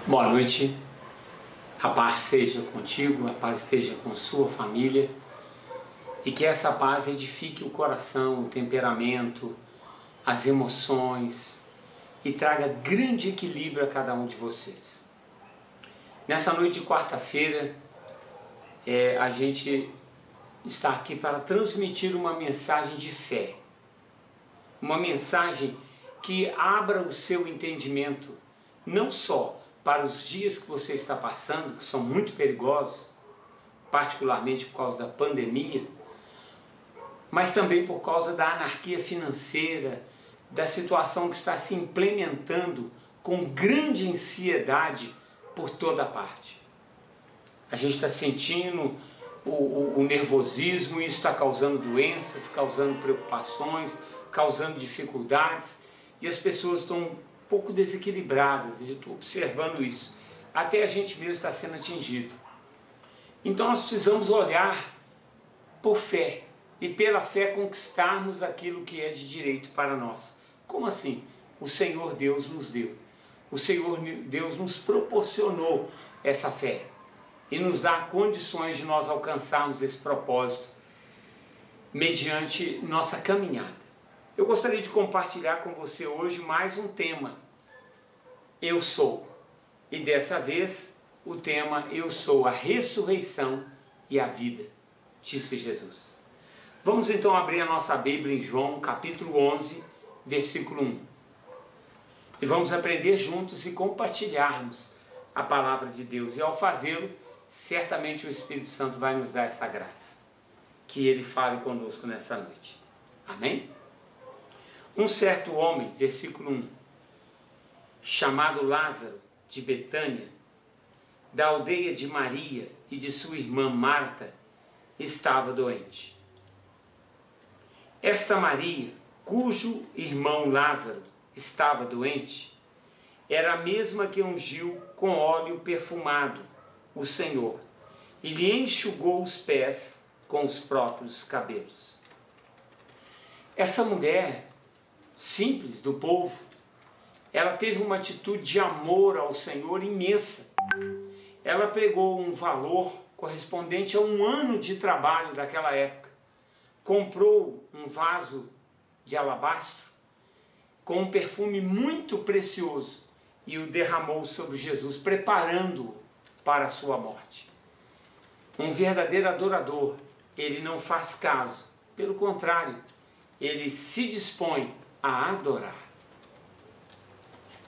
Boa noite, a paz seja contigo, a paz esteja com sua família e que essa paz edifique o coração, o temperamento, as emoções e traga grande equilíbrio a cada um de vocês. Nessa noite de quarta-feira, a gente está aqui para transmitir uma mensagem de fé, uma mensagem que abra o seu entendimento, não só para os dias que você está passando, que são muito perigosos, particularmente por causa da pandemia, mas também por causa da anarquia financeira, da situação que está se implementando com grande ansiedade por toda parte. A gente está sentindo o nervosismo, e isso está causando doenças, causando preocupações, causando dificuldades, e as pessoas estão pouco desequilibradas, eu estou observando isso. Até a gente mesmo está sendo atingido. Então nós precisamos olhar por fé e pela fé conquistarmos aquilo que é de direito para nós. Como assim? O Senhor Deus nos deu. O Senhor Deus nos proporcionou essa fé e nos dá condições de nós alcançarmos esse propósito mediante nossa caminhada. Eu gostaria de compartilhar com você hoje mais um tema, Eu Sou. E dessa vez o tema Eu Sou a ressurreição e a vida, disse Jesus. Vamos então abrir a nossa Bíblia em João capítulo 11, versículo 1. E vamos aprender juntos e compartilharmos a palavra de Deus. E ao fazê-lo, certamente o Espírito Santo vai nos dar essa graça. Que Ele fale conosco nessa noite. Amém? Um certo homem, versículo 1, chamado Lázaro, de Betânia, da aldeia de Maria e de sua irmã Marta, estava doente. Esta Maria, cujo irmão Lázaro estava doente, era a mesma que ungiu com óleo perfumado o Senhor e lhe enxugou os pés com os próprios cabelos. Essa mulher simples do povo, ela teve uma atitude de amor ao Senhor imensa. Ela pregou um valor correspondente a um ano de trabalho daquela época. Comprou um vaso de alabastro com um perfume muito precioso e o derramou sobre Jesus, preparando-o para a sua morte. Um verdadeiro adorador, ele não faz caso, pelo contrário, ele se dispõe a adorar.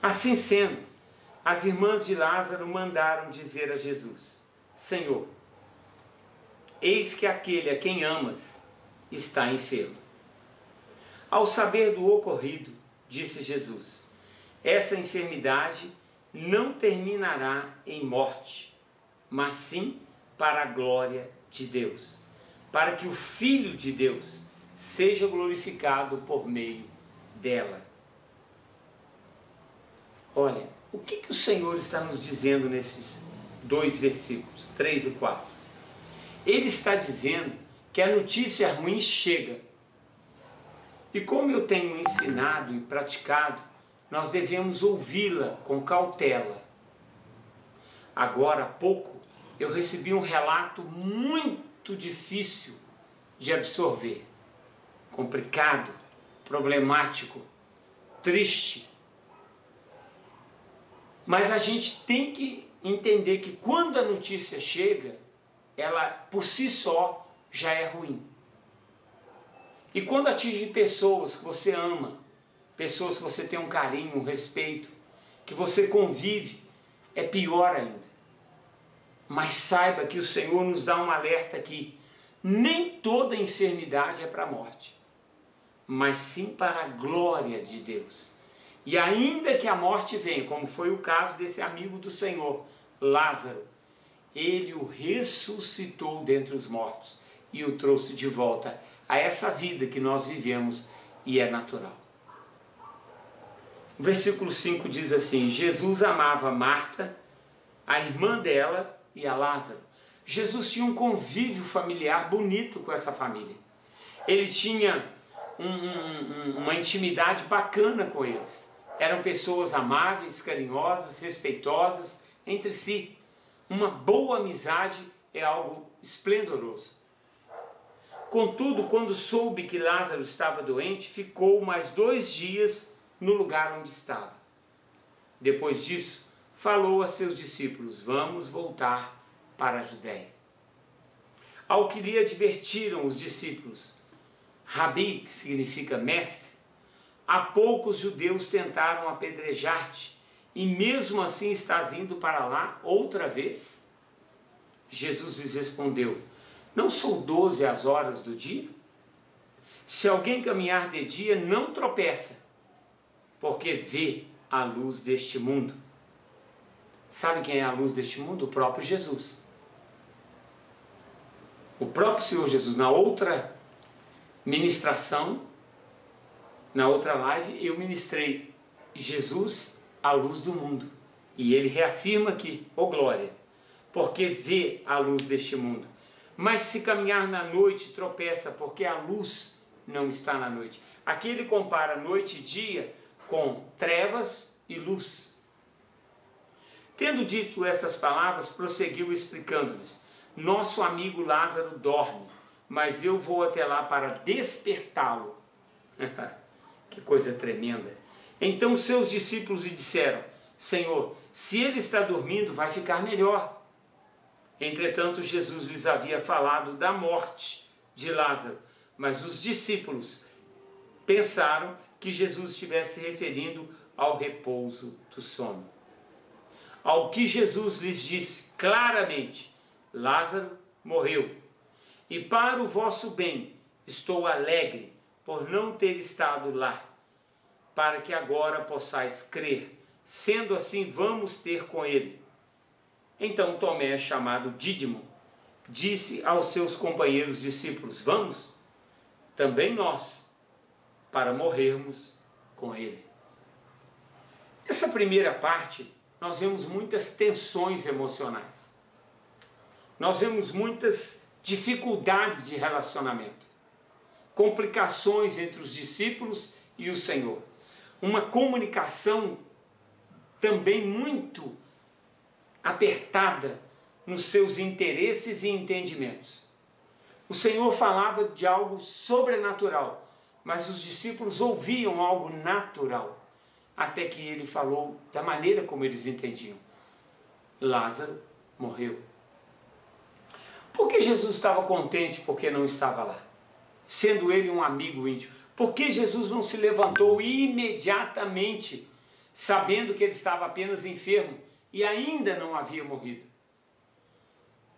Assim sendo, as irmãs de Lázaro mandaram dizer a Jesus: Senhor, eis que aquele a quem amas está enfermo. Ao saber do ocorrido, disse Jesus: essa enfermidade não terminará em morte, mas sim para a glória de Deus, para que o Filho de Deus seja glorificado por meio dela. Olha, o que o Senhor está nos dizendo nesses dois versículos, 3 e 4? Ele está dizendo que a notícia ruim chega. E como eu tenho ensinado e praticado, nós devemos ouvi-la com cautela. Agora há pouco eu recebi um relato muito difícil de absorver, complicado, problemático, triste. Mas a gente tem que entender que quando a notícia chega, ela por si só já é ruim. E quando atinge pessoas que você ama, pessoas que você tem um carinho, um respeito, que você convive, é pior ainda. Mas saiba que o Senhor nos dá um alerta aqui. Nem toda enfermidade é para a morte, mas sim para a glória de Deus. E ainda que a morte venha, como foi o caso desse amigo do Senhor, Lázaro, ele o ressuscitou dentre os mortos e o trouxe de volta a essa vida que nós vivemos e é natural. O versículo 5 diz assim: Jesus amava Marta, a irmã dela e a Lázaro. Jesus tinha um convívio familiar bonito com essa família. Ele tinha uma intimidade bacana com eles. Eram pessoas amáveis, carinhosas, respeitosas entre si. Uma boa amizade é algo esplendoroso. Contudo, quando soube que Lázaro estava doente, ficou mais 2 dias no lugar onde estava. Depois disso, falou a seus discípulos: vamos voltar para a Judéia. Ao que lhe advertiram os discípulos: Rabi, que significa mestre, há poucos judeus tentaram apedrejar-te, e mesmo assim estás indo para lá outra vez? Jesus lhes respondeu: não são 12 as horas do dia? Se alguém caminhar de dia, não tropeça, porque vê a luz deste mundo. Sabe quem é a luz deste mundo? O próprio Jesus. O próprio Senhor Jesus. Na outra ministração, na outra live, eu ministrei Jesus, a luz do mundo. E ele reafirma aqui: ó glória, porque vê a luz deste mundo. Mas se caminhar na noite, tropeça, porque a luz não está na noite. Aqui ele compara noite e dia com trevas e luz. Tendo dito essas palavras, prosseguiu explicando-lhes: nosso amigo Lázaro dorme, mas eu vou até lá para despertá-lo. Que coisa tremenda! Então seus discípulos lhe disseram: Senhor, se ele está dormindo, vai ficar melhor. Entretanto, Jesus lhes havia falado da morte de Lázaro, mas os discípulos pensaram que Jesus estivesse referindo ao repouso do sono. Ao que Jesus lhes disse claramente: Lázaro morreu, e para o vosso bem estou alegre por não ter estado lá, para que agora possais crer. Sendo assim, vamos ter com ele. Então Tomé, chamado Dídimo, disse aos seus companheiros discípulos: vamos, também nós, para morrermos com ele. Nessa primeira parte, nós vemos muitas tensões emocionais. Nós vemos muitas dificuldades de relacionamento, complicações entre os discípulos e o Senhor. Uma comunicação também muito apertada nos seus interesses e entendimentos. O Senhor falava de algo sobrenatural, mas os discípulos ouviam algo natural, até que ele falou da maneira como eles entendiam. Lázaro morreu. Por que Jesus estava contente porque não estava lá? Sendo ele um amigo íntimo. Por que Jesus não se levantou imediatamente, sabendo que ele estava apenas enfermo e ainda não havia morrido?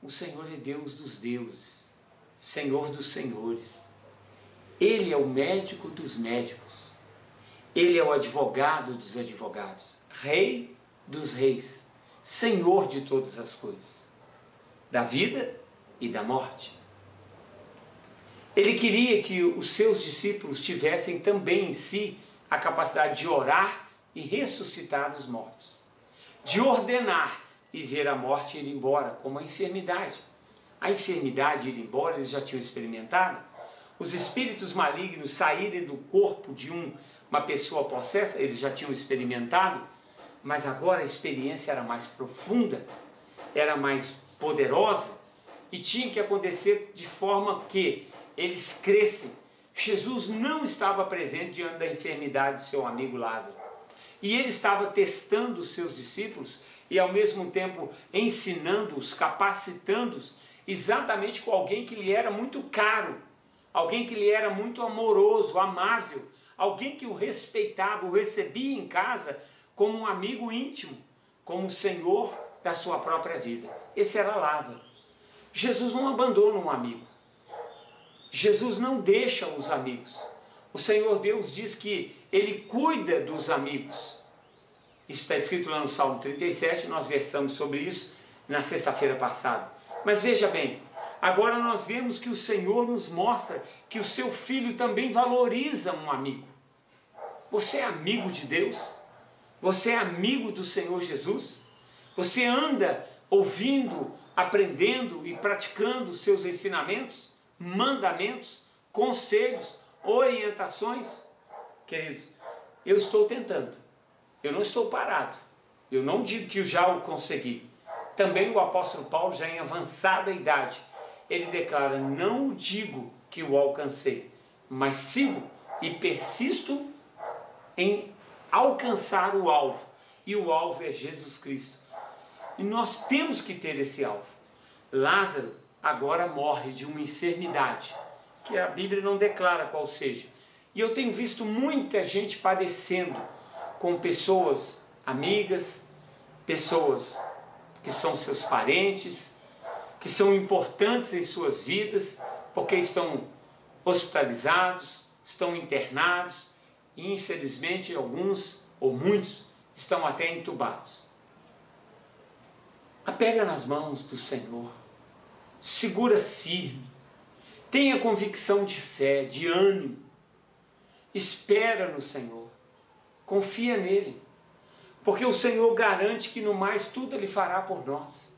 O Senhor é Deus dos deuses, Senhor dos senhores. Ele é o médico dos médicos. Ele é o advogado dos advogados, Rei dos reis, Senhor de todas as coisas, da vida e da morte. Ele queria que os seus discípulos tivessem também em si a capacidade de orar e ressuscitar os mortos, de ordenar e ver a morte ir embora, como a enfermidade. A enfermidade ir embora, eles já tinham experimentado. Os espíritos malignos saírem do corpo de uma pessoa possessa, eles já tinham experimentado, mas agora a experiência era mais profunda, era mais poderosa, e tinha que acontecer de forma que eles crescem. Jesus não estava presente diante da enfermidade do seu amigo Lázaro, e ele estava testando os seus discípulos e ao mesmo tempo ensinando-os, capacitando-os, exatamente com alguém que lhe era muito caro, alguém que lhe era muito amoroso, amável, alguém que o respeitava, o recebia em casa como um amigo íntimo, como o Senhor da sua própria vida. Esse era Lázaro. Jesus não abandona um amigo. Jesus não deixa os amigos. O Senhor Deus diz que Ele cuida dos amigos. Isso está escrito lá no Salmo 37, nós versamos sobre isso na sexta-feira passada. Mas veja bem, agora nós vemos que o Senhor nos mostra que o seu Filho também valoriza um amigo. Você é amigo de Deus? Você é amigo do Senhor Jesus? Você anda ouvindo, aprendendo e praticando os seus ensinamentos, mandamentos, conselhos, orientações? Queridos, eu estou tentando. Eu não estou parado. Eu não digo que eu já o consegui. Também o apóstolo Paulo, já em avançada idade, ele declara: não digo que o alcancei, mas sigo e persisto em alcançar o alvo. E o alvo é Jesus Cristo. E nós temos que ter esse alvo. Lázaro agora morre de uma enfermidade, que a Bíblia não declara qual seja. E eu tenho visto muita gente padecendo com pessoas amigas, pessoas que são seus parentes, que são importantes em suas vidas, porque estão hospitalizados, estão internados, e infelizmente alguns ou muitos estão até entubados. Apega nas mãos do Senhor, segura firme, tenha convicção de fé, de ânimo, espera no Senhor, confia nele, porque o Senhor garante que no mais tudo Ele fará por nós.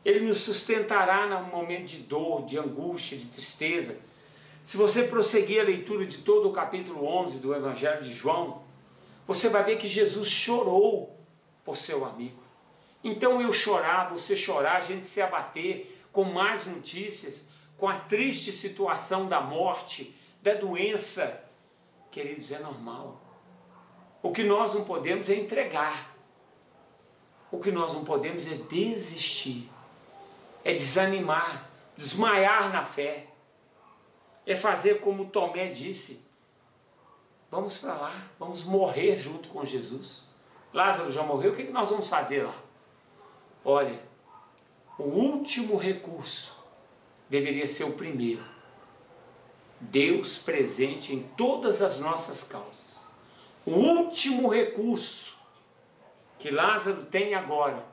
Ele nos sustentará no momento de dor, de angústia, de tristeza. Se você prosseguir a leitura de todo o capítulo 11 do Evangelho de João, você vai ver que Jesus chorou por seu amigo. Então eu chorar, você chorar, a gente se abater com mais notícias, com a triste situação da morte, da doença, queridos, é normal. O que nós não podemos é entregar. O que nós não podemos é desistir, é desanimar, desmaiar na fé, é fazer como Tomé disse: vamos para lá, vamos morrer junto com Jesus. Lázaro já morreu, o que nós vamos fazer lá? Olha, o último recurso deveria ser o primeiro. Deus presente em todas as nossas causas. O último recurso que Lázaro tem agora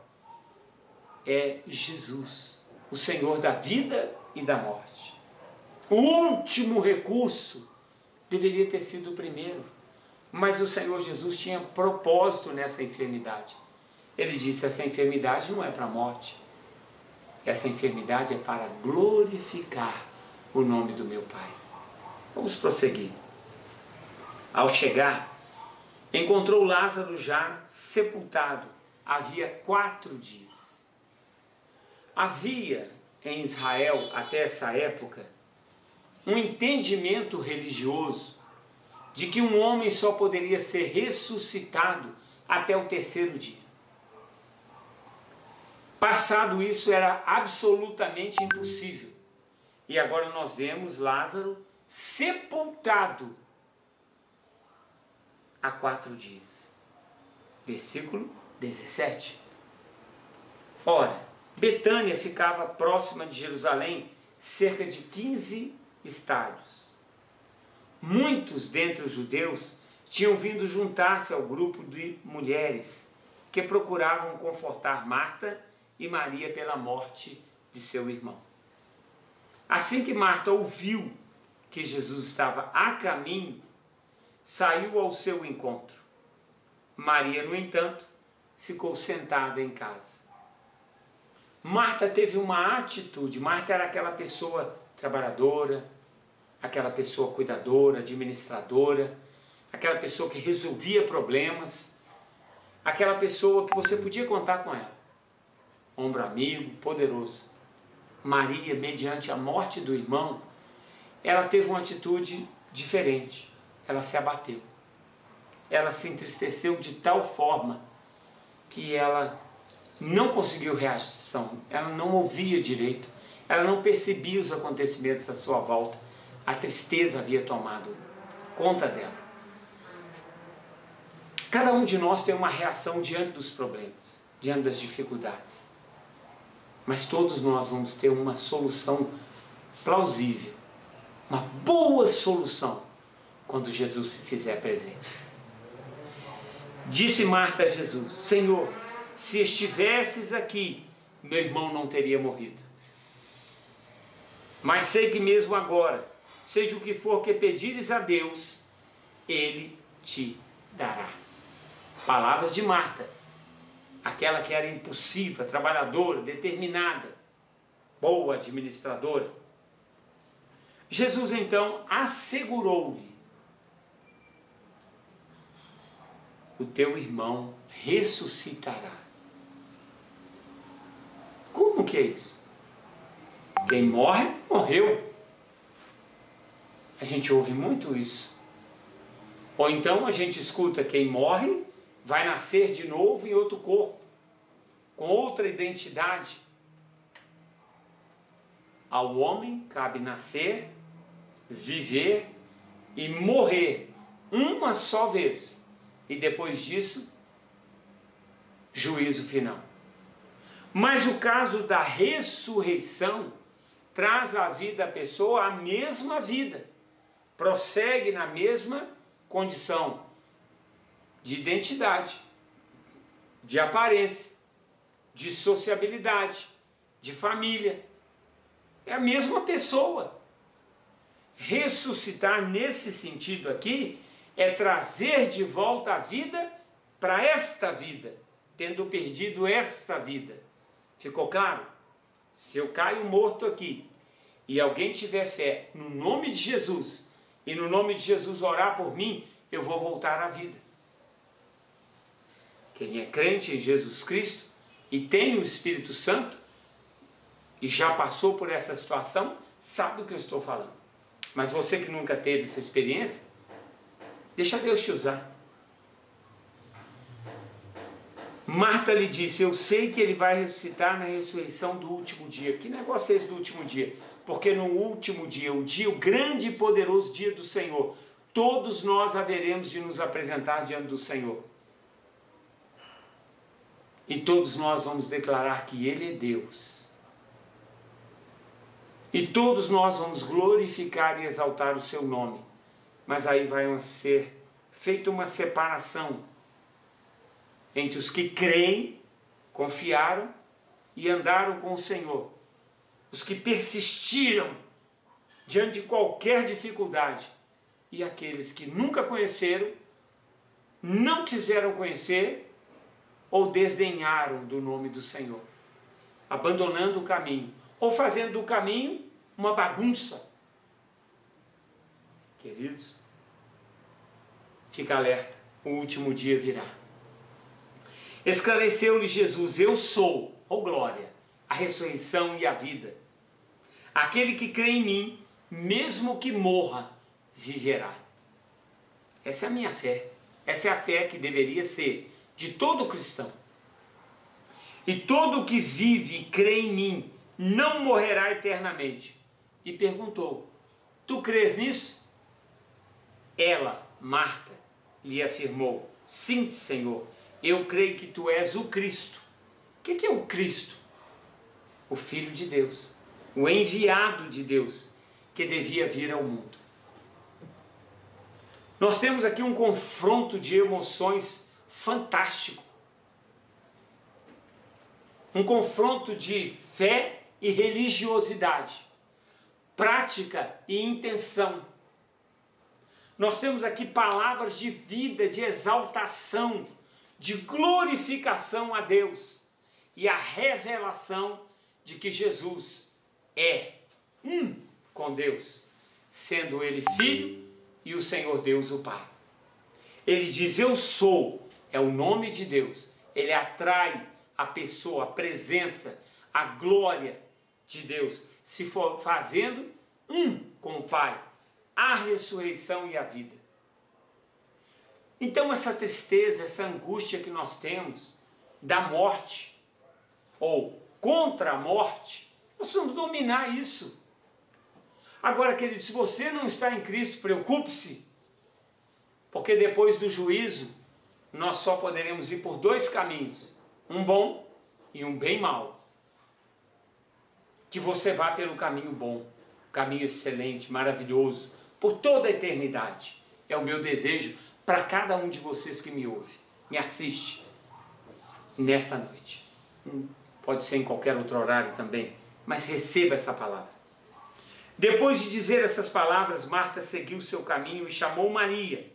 é Jesus, o Senhor da vida e da morte. O último recurso deveria ter sido o primeiro, mas o Senhor Jesus tinha propósito nessa enfermidade. Ele disse: essa enfermidade não é para a morte, essa enfermidade é para glorificar o nome do meu Pai. Vamos prosseguir. Ao chegar, encontrou Lázaro já sepultado, havia 4 dias. Havia em Israel, até essa época, um entendimento religioso de que um homem só poderia ser ressuscitado até o 3º dia. Passado isso, era absolutamente impossível. E agora nós vemos Lázaro sepultado há 4 dias. Versículo 17. Ora, Betânia ficava próxima de Jerusalém, cerca de 15 estádios. Muitos dentre os judeus tinham vindo juntar-se ao grupo de mulheres que procuravam confortar Marta e Maria pela morte de seu irmão. Assim que Marta ouviu que Jesus estava a caminho, saiu ao seu encontro. Maria, no entanto, ficou sentada em casa. Marta teve uma atitude. Marta era aquela pessoa trabalhadora, aquela pessoa cuidadora, administradora, aquela pessoa que resolvia problemas, aquela pessoa que você podia contar com ela. Ombro amigo, poderoso. Maria, mediante a morte do irmão, ela teve uma atitude diferente. Ela se abateu. Ela se entristeceu de tal forma que ela não conseguiu reação. Ela não ouvia direito. Ela não percebia os acontecimentos à sua volta. A tristeza havia tomado conta dela. Cada um de nós tem uma reação diante dos problemas, diante das dificuldades. Mas todos nós vamos ter uma solução plausível, uma boa solução, quando Jesus se fizer presente. Disse Marta a Jesus: Senhor, se estivesses aqui, meu irmão não teria morrido. Mas sei que mesmo agora, seja o que for que pedires a Deus, Ele te dará. Palavras de Marta, aquela que era impulsiva, trabalhadora, determinada, boa administradora. Jesus então assegurou-lhe: o teu irmão ressuscitará. Como que é isso? Quem morre, morreu. A gente ouve muito isso. Ou então a gente escuta: quem morre vai nascer de novo em outro corpo, com outra identidade. Ao homem cabe nascer, viver e morrer uma só vez. E depois disso, juízo final. Mas o caso da ressurreição traz à vida da pessoa a mesma vida. Prossegue na mesma condição de identidade, de aparência, de sociabilidade, de família. É a mesma pessoa. Ressuscitar nesse sentido aqui é trazer de volta a vida para esta vida, tendo perdido esta vida. Ficou claro? Se eu caio morto aqui e alguém tiver fé no nome de Jesus e no nome de Jesus orar por mim, eu vou voltar à vida. Quem é crente em Jesus Cristo e tem o Espírito Santo e já passou por essa situação, sabe o que eu estou falando. Mas você que nunca teve essa experiência, deixa Deus te usar. Marta lhe disse: eu sei que ele vai ressuscitar na ressurreição do último dia. Que negócio é esse do último dia? Porque no último dia, o grande e poderoso dia do Senhor, todos nós haveremos de nos apresentar diante do Senhor. E todos nós vamos declarar que Ele é Deus. E todos nós vamos glorificar e exaltar o seu nome. Mas aí vai ser feita uma separação entre os que creem, confiaram e andaram com o Senhor. Os que persistiram diante de qualquer dificuldade. E aqueles que nunca conheceram, não quiseram conhecer ou desdenharam do nome do Senhor, abandonando o caminho, ou fazendo do caminho uma bagunça. Queridos, fica alerta, o último dia virá. Esclareceu-lhe Jesus: eu sou, ó glória, a ressurreição e a vida. Aquele que crê em mim, mesmo que morra, viverá. Essa é a minha fé. Essa é a fé que deveria ser de todo cristão. E todo que vive e crê em mim não morrerá eternamente. E perguntou: tu crês nisso? Ela, Marta, lhe afirmou: sim, Senhor, eu creio que tu és o Cristo. O que é o Cristo? O Filho de Deus, o enviado de Deus, que devia vir ao mundo. Nós temos aqui um confronto de emoções fantástico. Um confronto de fé e religiosidade, prática e intenção. Nós temos aqui palavras de vida, de exaltação, de glorificação a Deus e a revelação de que Jesus é um com Deus, sendo Ele Filho e o Senhor Deus o Pai. Ele diz: eu sou, é o nome de Deus. Ele atrai a pessoa, a presença, a glória de Deus, se for fazendo um com o Pai, a ressurreição e a vida. Então essa tristeza, essa angústia que nós temos da morte, ou contra a morte, nós vamos dominar isso. Agora, querido, se você não está em Cristo, preocupe-se, porque depois do juízo, nós só poderemos ir por dois caminhos, um bom e um bem mau. Que você vá pelo caminho bom, caminho excelente, maravilhoso, por toda a eternidade. É o meu desejo para cada um de vocês que me ouve, me assiste nesta noite. Pode ser em qualquer outro horário também, mas receba essa palavra. Depois de dizer essas palavras, Marta seguiu seu caminho e chamou Maria.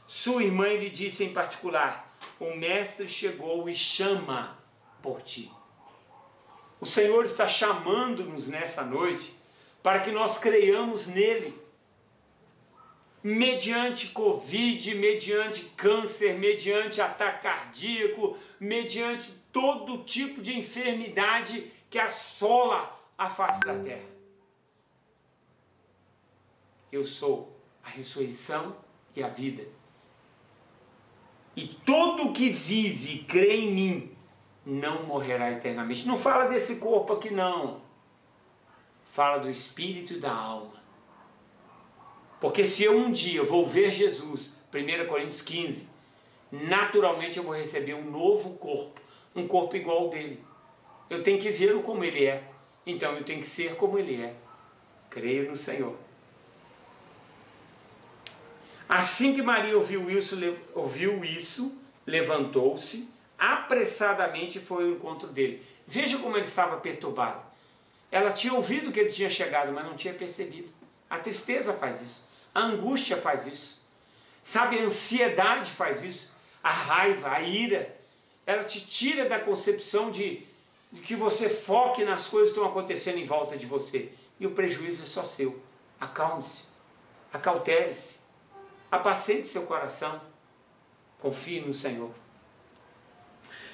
Sua irmã lhe disse em particular: o mestre chegou e chama por ti. O Senhor está chamando-nos nessa noite para que nós creiamos nele. mediante Covid, mediante câncer, mediante ataque cardíaco, mediante todo tipo de enfermidade que assola a face da terra. Eu sou a ressurreição e a vida. E todo que vive e crê em mim não morrerá eternamente. Não fala desse corpo aqui não. Fala do espírito e da alma. Porque se eu um dia vou ver Jesus, 1 Coríntios 15, naturalmente eu vou receber um novo corpo, um corpo igual ao dele. Eu tenho que vê-lo como ele é, então eu tenho que ser como ele é. Creio no Senhor. Assim que Maria ouviu isso, levantou-se, apressadamente foi ao encontro dele. Veja como ele estava perturbado. Ela tinha ouvido que ele tinha chegado, mas não tinha percebido. A tristeza faz isso. A angústia faz isso. Sabe, a ansiedade faz isso. A raiva, a ira. Ela te tira da concepção de que você foque nas coisas que estão acontecendo em volta de você. E o prejuízo é só seu. Acalme-se. Acautele-se. Apacente seu coração. Confie no Senhor.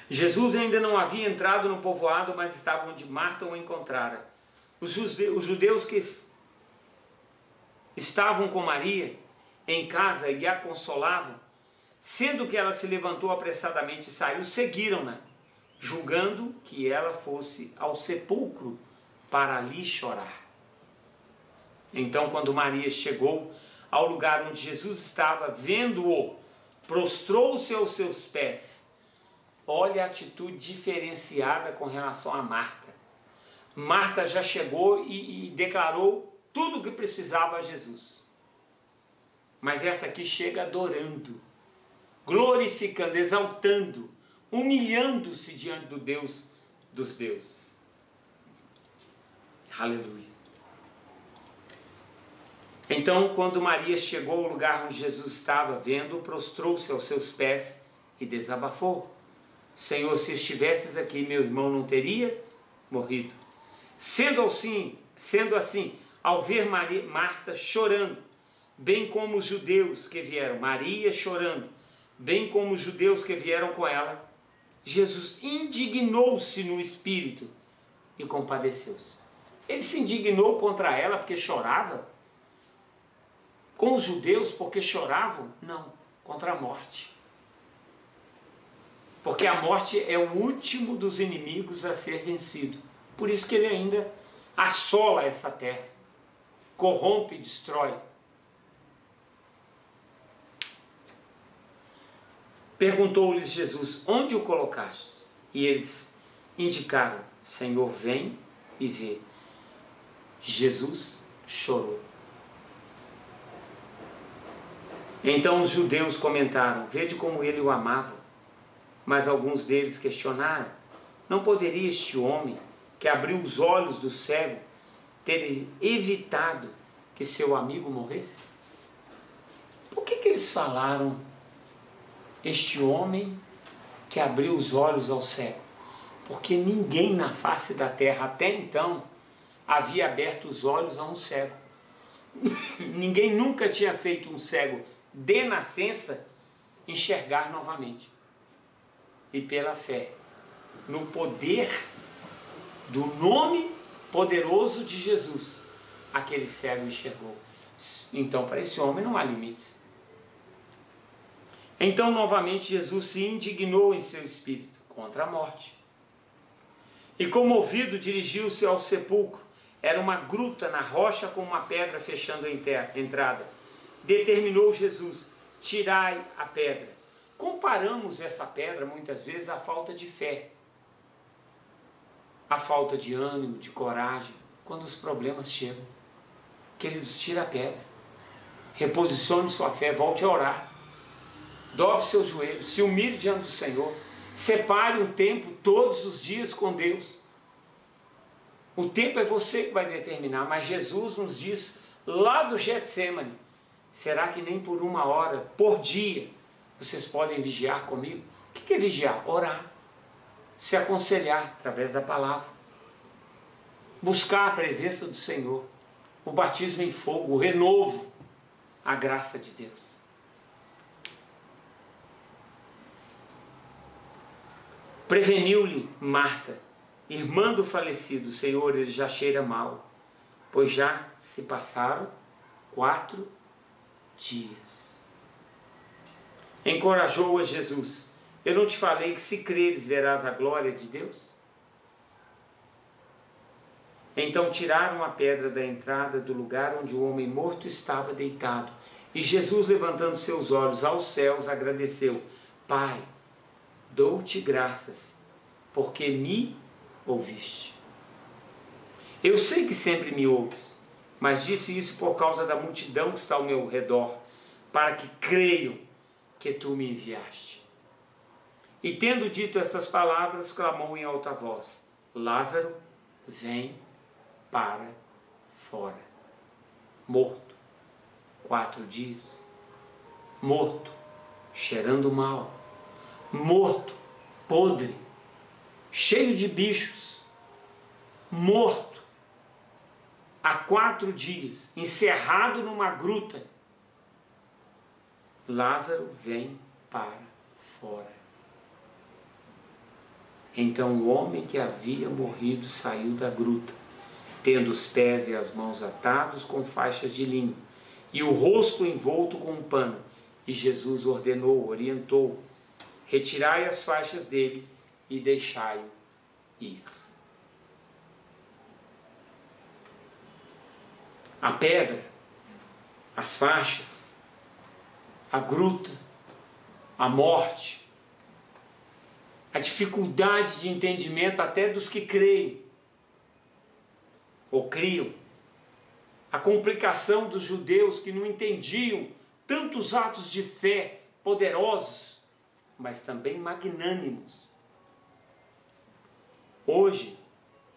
Jesus ainda não havia entrado no povoado, mas estava onde Marta o encontrara. Os judeus que estavam com Maria em casa e a consolavam, sendo que ela se levantou apressadamente e saiu, seguiram-na, julgando que ela fosse ao sepulcro para ali chorar. Então, quando Maria chegou ao lugar onde Jesus estava, vendo-o, prostrou-se aos seus pés. Olha a atitude diferenciada com relação a Marta. Marta já chegou e declarou tudo o que precisava a Jesus. Mas essa aqui chega adorando, glorificando, exaltando, humilhando-se diante do Deus dos deuses. Aleluia. Então, quando Maria chegou ao lugar onde Jesus estava, vendo-o, prostrou-se aos seus pés e desabafou. Senhor, se estivesses aqui, meu irmão não teria morrido. Sendo assim, ao ver Marta chorando, bem como os judeus que vieram, Maria chorando, bem como os judeus que vieram com ela, Jesus indignou-se no espírito e compadeceu-se. Ele se indignou contra ela porque chorava? Com os judeus porque choravam? Não, contra a morte. Porque a morte é o último dos inimigos a ser vencido. Por isso que ele ainda assola essa terra, corrompe e destrói. Perguntou-lhes Jesus, onde o colocaste? E eles indicaram, Senhor, vem e vê. Jesus chorou. Então os judeus comentaram, vede como ele o amava. Mas alguns deles questionaram, não poderia este homem, que abriu os olhos do cego, ter evitado que seu amigo morresse? Por que eles falaram, este homem que abriu os olhos ao cego? Porque ninguém na face da terra até então havia aberto os olhos a um cego. Ninguém nunca tinha feito um cego de nascença enxergar novamente. E pela fé, no poder do nome poderoso de Jesus, aquele cego enxergou. Então, para esse homem não há limites. Então, novamente, Jesus se indignou em seu espírito contra a morte. E, comovido, dirigiu-se ao sepulcro. Era uma gruta na rocha com uma pedra fechando a entrada. Determinou Jesus, tirai a pedra. Comparamos essa pedra muitas vezes à falta de fé, à falta de ânimo, de coragem, quando os problemas chegam. Queridos, tira a pedra, reposicione sua fé, volte a orar, dobre seus joelhos, se humilhe diante do Senhor, separe um tempo todos os dias com Deus. O tempo é você que vai determinar, mas Jesus nos diz lá do Getsemane, será que nem por 1 hora, por dia, vocês podem vigiar comigo? O que é vigiar? Orar. Se aconselhar através da palavra. Buscar a presença do Senhor. O batismo em fogo, o renovo. a graça de Deus. Preveniu-lhe Marta, irmã do falecido: Senhor, ele já cheira mal, pois já se passaram 4 dias. Encorajou-a Jesus: eu não te falei que se creres verás a glória de Deus? Então tiraram a pedra da entrada do lugar onde o homem morto estava deitado. E Jesus, levantando seus olhos aos céus, agradeceu: Pai, dou-te graças, porque me ouviste. Eu sei que sempre me ouves, mas disse isso por causa da multidão que está ao meu redor, para que creiam que tu me enviaste. E tendo dito essas palavras, clamou em alta voz: Lázaro, vem para fora. Morto 4 dias, morto, cheirando mal, morto, podre, cheio de bichos, morto há 4 dias, encerrado numa gruta. Lázaro vem para fora. Então o homem que havia morrido saiu da gruta, tendo os pés e as mãos atados com faixas de linho, e o rosto envolto com um pano. E Jesus ordenou, orientou: retirai as faixas dele e deixai-o ir. A pedra, as faixas, a gruta, a morte, a dificuldade de entendimento até dos que creem ou criam, a complicação dos judeus que não entendiam tantos atos de fé poderosos, mas também magnânimos. Hoje,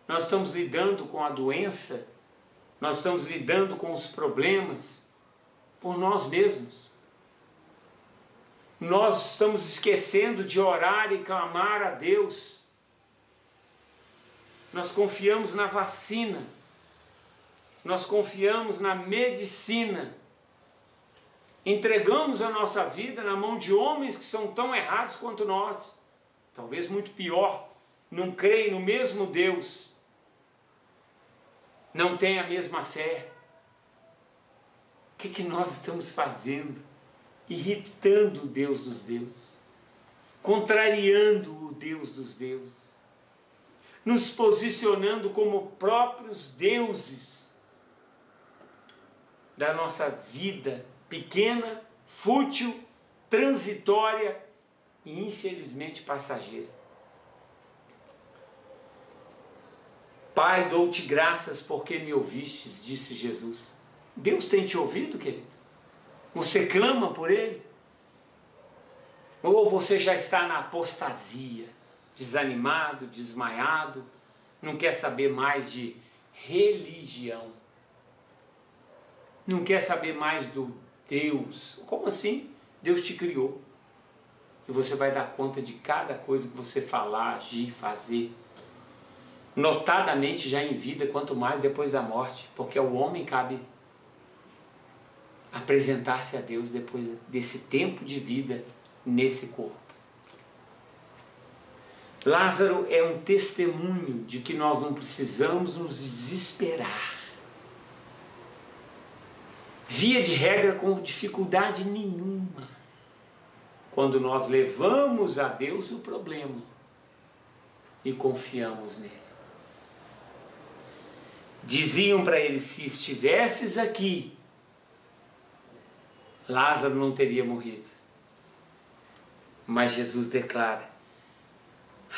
nós estamos lidando com a doença, nós estamos lidando com os problemas por nós mesmos. Nós estamos esquecendo de orar e clamar a Deus. Nós confiamos na vacina, nós confiamos na medicina, entregamos a nossa vida na mão de homens que são tão errados quanto nós, talvez muito pior, não creem no mesmo Deus, não têm a mesma fé. O que nós estamos fazendo? Irritando o Deus dos deuses, contrariando o Deus dos deuses, nos posicionando como próprios deuses da nossa vida pequena, fútil, transitória e infelizmente passageira. Pai, dou-te graças porque me ouvistes, disse Jesus. Deus tem te ouvido, querido? Você clama por Ele? Ou você já está na apostasia, desanimado, desmaiado, não quer saber mais de religião, não quer saber mais do Deus? Como assim? Deus te criou e você vai dar conta de cada coisa que você falar, agir, fazer, notadamente já em vida, quanto mais depois da morte, porque ao homem cabe apresentar-se a Deus depois desse tempo de vida nesse corpo. Lázaro é um testemunho de que nós não precisamos nos desesperar, via de regra, com dificuldade nenhuma, quando nós levamos a Deus o problema e confiamos nele. Diziam para ele: se estivesses aqui, Lázaro não teria morrido. Mas Jesus declara: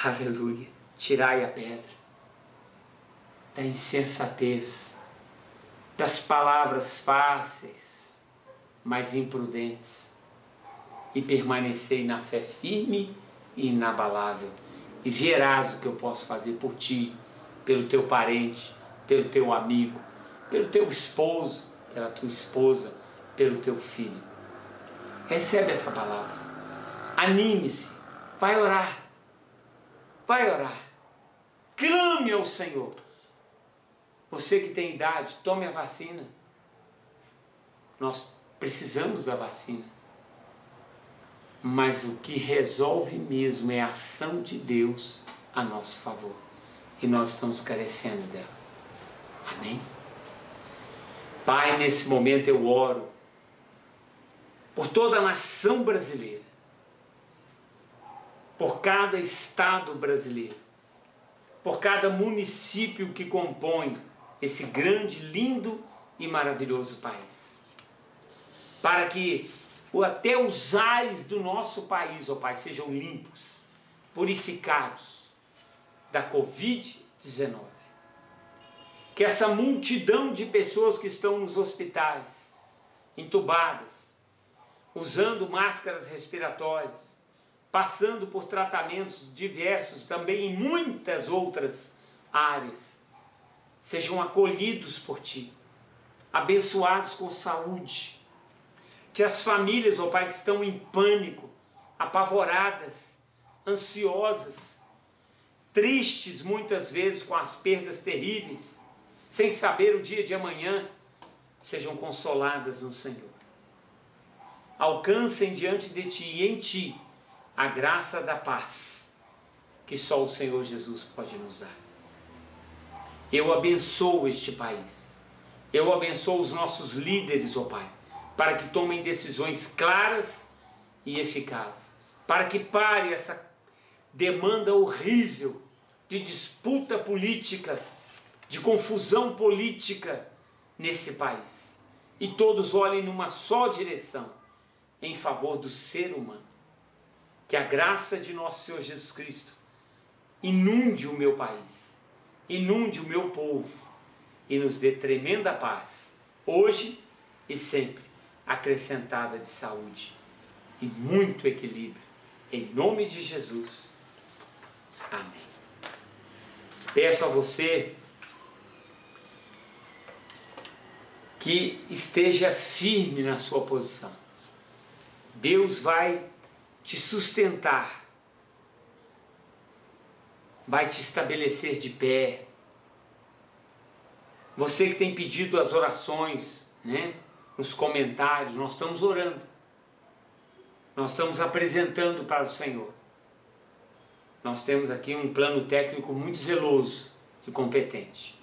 aleluia, tirai a pedra da insensatez, das palavras fáceis, mas imprudentes, e permanecei na fé firme e inabalável, e verás o que eu posso fazer por ti, pelo teu parente, pelo teu amigo, pelo teu esposo, pela tua esposa, pelo teu filho. Recebe essa palavra, anime-se, vai orar, clame ao Senhor. Você que tem idade, tome a vacina. Nós precisamos da vacina. Mas o que resolve mesmo é a ação de Deus a nosso favor. E nós estamos carecendo dela. Amém? Pai, nesse momento eu oro por toda a nação brasileira, por cada estado brasileiro, por cada município que compõe esse grande, lindo e maravilhoso país. Para que até os ares do nosso país, ó Pai, sejam limpos, purificados da Covid-19. Que essa multidão de pessoas que estão nos hospitais, entubadas, usando máscaras respiratórias, passando por tratamentos diversos também em muitas outras áreas, sejam acolhidos por Ti, abençoados com saúde. Que as famílias, ó Pai, que estão em pânico, apavoradas, ansiosas, tristes muitas vezes com as perdas terríveis, sem saber o dia de amanhã, sejam consoladas no Senhor. Alcancem diante de Ti e em Ti a graça da paz que só o Senhor Jesus pode nos dar. Eu abençoo este país. Eu abençoo os nossos líderes, ó Pai, para que tomem decisões claras e eficazes, para que pare essa demanda horrível de disputa política, de confusão política nesse país, e todos olhem numa só direção, em favor do ser humano. Que a graça de nosso Senhor Jesus Cristo inunde o meu país, inunde o meu povo, e nos dê tremenda paz, hoje e sempre, acrescentada de saúde e muito equilíbrio, em nome de Jesus. Amém. Peço a você que esteja firme na sua posição. Deus vai te sustentar, vai te estabelecer de pé. Você que tem pedido as orações, né, nos comentários, nós estamos orando, nós estamos apresentando para o Senhor. Nós temos aqui um plano técnico muito zeloso e competente.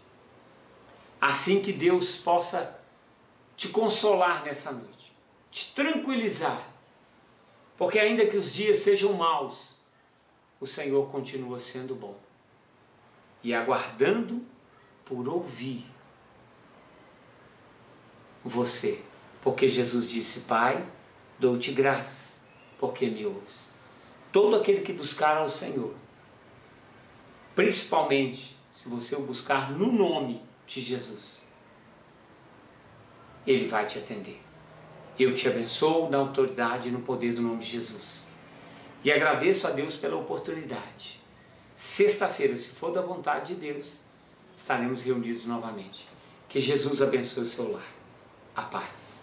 Assim que Deus possa te consolar nessa noite, te tranquilizar, porque ainda que os dias sejam maus, o Senhor continua sendo bom, e aguardando por ouvir você, porque Jesus disse: Pai, dou-te graças, porque me ouves. Todo aquele que buscar ao Senhor, principalmente se você o buscar no nome de Jesus, Ele vai te atender. Eu te abençoo na autoridade e no poder do nome de Jesus. E agradeço a Deus pela oportunidade. Sexta-feira, se for da vontade de Deus, estaremos reunidos novamente. Que Jesus abençoe o seu lar. A paz.